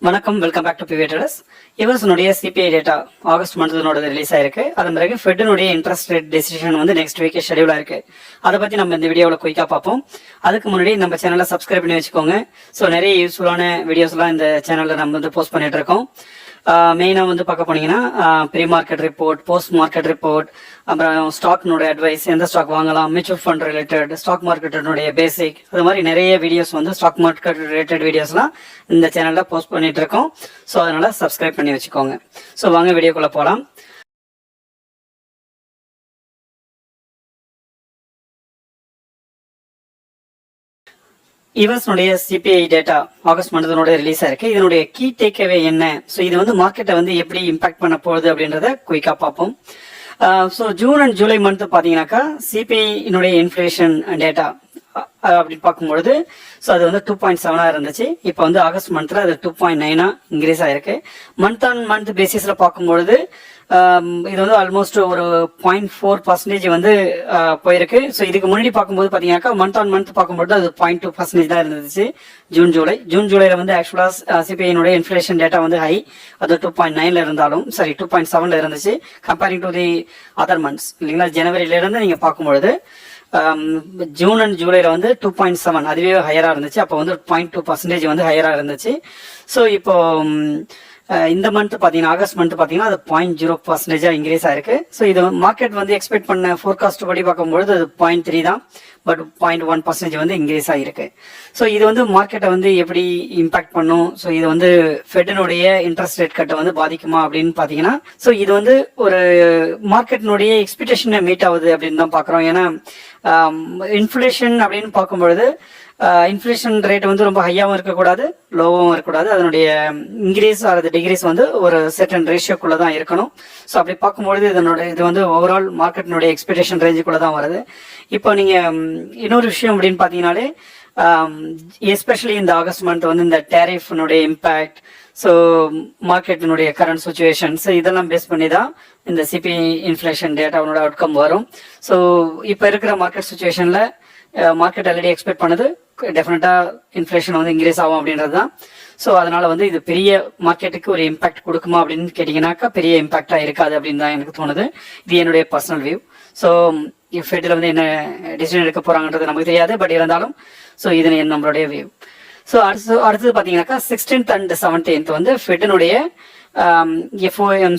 வணக்கம், welcome back to பிவேட்டர்ஸ். இவர்ஸனுடைய சிபிஐ டேட்டா ஆகஸ்ட் மந்த்னோட ரிலீஸ் ஆயிருக்கு. அதன் பிறகு ஃபெட்னுடைய இன்ட்ரெஸ்ட் ரேட் டெசிஷன் வந்து நெக்ஸ்ட் வீக் ஷெடியூலா இருக்கு. அதை பத்தி நம்ம இந்த வீடியோவில் குயிக்கா பார்ப்போம். அதுக்கு முன்னாடி நம்ம சேனலை சப்ஸ்கிரைப் பண்ணி வச்சுக்கோங்க. ஸோ நிறைய யூஸ்ஃபுல்லான வீடியோஸ்லாம் இந்த சேனலில் நம்ம வந்து போஸ்ட் பண்ணிட்டு இருக்கோம். மெயினாக வந்து பார்க்க போனீங்கன்னா pre market report, post market report, அப்புறம் ஸ்டாக்னுடைய அட்வைஸ், எந்த ஸ்டாக் வாங்கலாம், மியூச்சுவல் ஃபண்ட் ரிலேட்டட், ஸ்டாக் மார்க்கெட்டினுடைய பேசிக், அது மாதிரி நிறைய வீடியோஸ் வந்து ஸ்டாக் மார்க்கெட் ரிலேட்டட் வீடியோஸ்லாம் இந்த சேனலில் போஸ்ட் பண்ணிட்டு இருக்கோம். ஸோ அதனால சப்ஸ்கிரைப் பண்ணி வச்சுக்கோங்க. ஸோ வாங்க வீடியோக்குள்ளே போகலாம். இவர்ஸ்னுடைய சிபிஐ டேட்டா ஆகஸ்ட் மந்த்னோட ரிலீஸ் ஆயிருக்கு. இதனுடைய கீ டேக்அவே என்ன, ஸோ இது வந்து மார்க்கெட்டை வந்து எப்படி இம்பாக்ட் பண்ண போகுது அப்படின்றத குயிக்கா பார்ப்போம். So June and July month பார்த்தீங்கன்னாக்கா சிபிஐனுடைய இன்ஃப்ளேஷன் டேட்டா அப்படின்னு பார்க்கும்பொழுது ஸோ அது வந்து 2.7 இருந்துச்சு. இப்போ வந்து ஆகஸ்ட் மந்த்ல அது 2.9 இன்க்ரீஸ் ஆயிருக்கு. மந்த் ஆன் மந்த் பேசிஸ்ல பார்க்கும்பொழுது இது வந்து ஆல்மோஸ்ட் ஒரு 0.4% வந்து போயிருக்கு. ஸோ இதுக்கு முன்னாடி பார்க்கும்போது பார்த்தீங்கன்னாக்கா மந்த் ஆன் மந்த் பார்க்கும்போது அது 0.2% தான் இருந்துச்சு. ஜூன் ஜூலைல வந்து ஆக்சுவலாக சிபிஐனுடைய இன்ஃப்ளேஷன் டேட்டா வந்து ஹை, அது 2.9 இருந்தாலும் 2.7 இருந்துச்சு comparing to the other months இல்லைங்களா. ஜனவரியில இருந்து நீங்க பார்க்கும்பொழுது ஜூன் அண்ட் ஜூலைல வந்து 2.7 அதுவே ஹையரா இருந்துச்சு. அப்போ வந்து 0.2% வந்து ஹையரா இருந்துச்சு. ஸோ இப்போ இந்த மந்த் பார்த்தீங்கன்னா ஆகஸ்ட் மந்த் பார்த்தீங்கன்னா அது 0.0% இன்க்ரீஸ் ஆயிருக்கு. ஸோ இது மார்க்கெட் வந்து எக்ஸ்பெக்ட் பண்ண ஃபோர்காஸ்ட் படி பார்க்கும்பொழுது அது 0.3 தான், பட் 0.1% வந்து இன்க்ரீஸ் ஆகிருக்கு. ஸோ இது வந்து மார்க்கெட்டை வந்து எப்படி இம்பாக்ட் பண்ணும், ஸோ இது வந்து ஃபெட்டினுடைய இன்ட்ரெஸ்ட் ரேட் கட்டை வந்து பாதிக்குமா அப்படின்னு பார்த்தீங்கன்னா ஸோ இது வந்து ஒரு மார்க்கெட்டினுடைய எக்ஸ்பெக்டேஷனை மீட் ஆகுது அப்படின்னு தான் பார்க்குறோம். ஏன்னா இன்ஃப்ளேஷன் அப்படின்னு பார்க்கும்பொழுது இன்ஃப்ளேஷன் ரேட் வந்து ரொம்ப ஹையாகவும் இருக்கக்கூடாது, லோவாகவும் இருக்கக்கூடாது. அதனுடைய இன்க்ரீஸ் ஆகிறது டிகிரீஸ் வந்து ஒரு செர்டன் ரேஷியோக்குள்ள தான் இருக்கணும். ஸோ அப்படி பார்க்கும்பொழுது இது வந்து ஓவரால் மார்க்கெட்டினுடைய எக்ஸ்பெக்டேஷன் ரேஞ்சுக்குள்ள தான் வருது. இப்போ நீங்க இன்னொரு விஷயம் அப்படின்னு பார்த்தீங்கன்னாலே எஸ்பெஷலி இந்த ஆகஸ்ட் மந்த் வந்து இந்த டேரிஃப்னுடைய இம்பேக்ட், ஸோ மார்க்கெட்டினுடைய கரண்ட் சுச்சுவேஷன்ஸ் இதெல்லாம் பேஸ் பண்ணி தான் இந்த சிபிஐ இன்ஃப்ளேஷன் டேட்டாவோட அவுட்கம் வரும். ஸோ இப்போ இருக்கிற மார்க்கெட் சுச்சுவேஷன்ல மார்க்கெட் ஆல்ரெடி எக்ஸ்பெக்ட் பண்ணது டெஃபினட்டா இன்ஃப்ளேஷன் வந்து இன்க்ரீஸ் ஆகும் அப்படின்றது தான். ஸோ அதனால வந்து இது பெரிய மார்க்கெட்டுக்கு ஒரு இம்பாக்ட் கொடுக்குமா அப்படின்னு கேட்டீங்கன்னாக்கா பெரிய இம்பாக்டா இருக்காது அப்படின்னு தான் எனக்கு தோணுது. இது என்னுடைய பர்சனல் வியூ. ஸோ ஃபெட்ல வந்து என்ன டிசிஷன் எடுக்க போறாங்கன்றது நமக்கு தெரியாது, பட் இருந்தாலும் ஸோ இது நம்மளுடைய வியூ. ஸோ அடுத்தது பார்த்தீங்கன்னாக்கா 16th and 17th வந்து ஃபெட்டினுடைய எஃப்ஓஎம்சி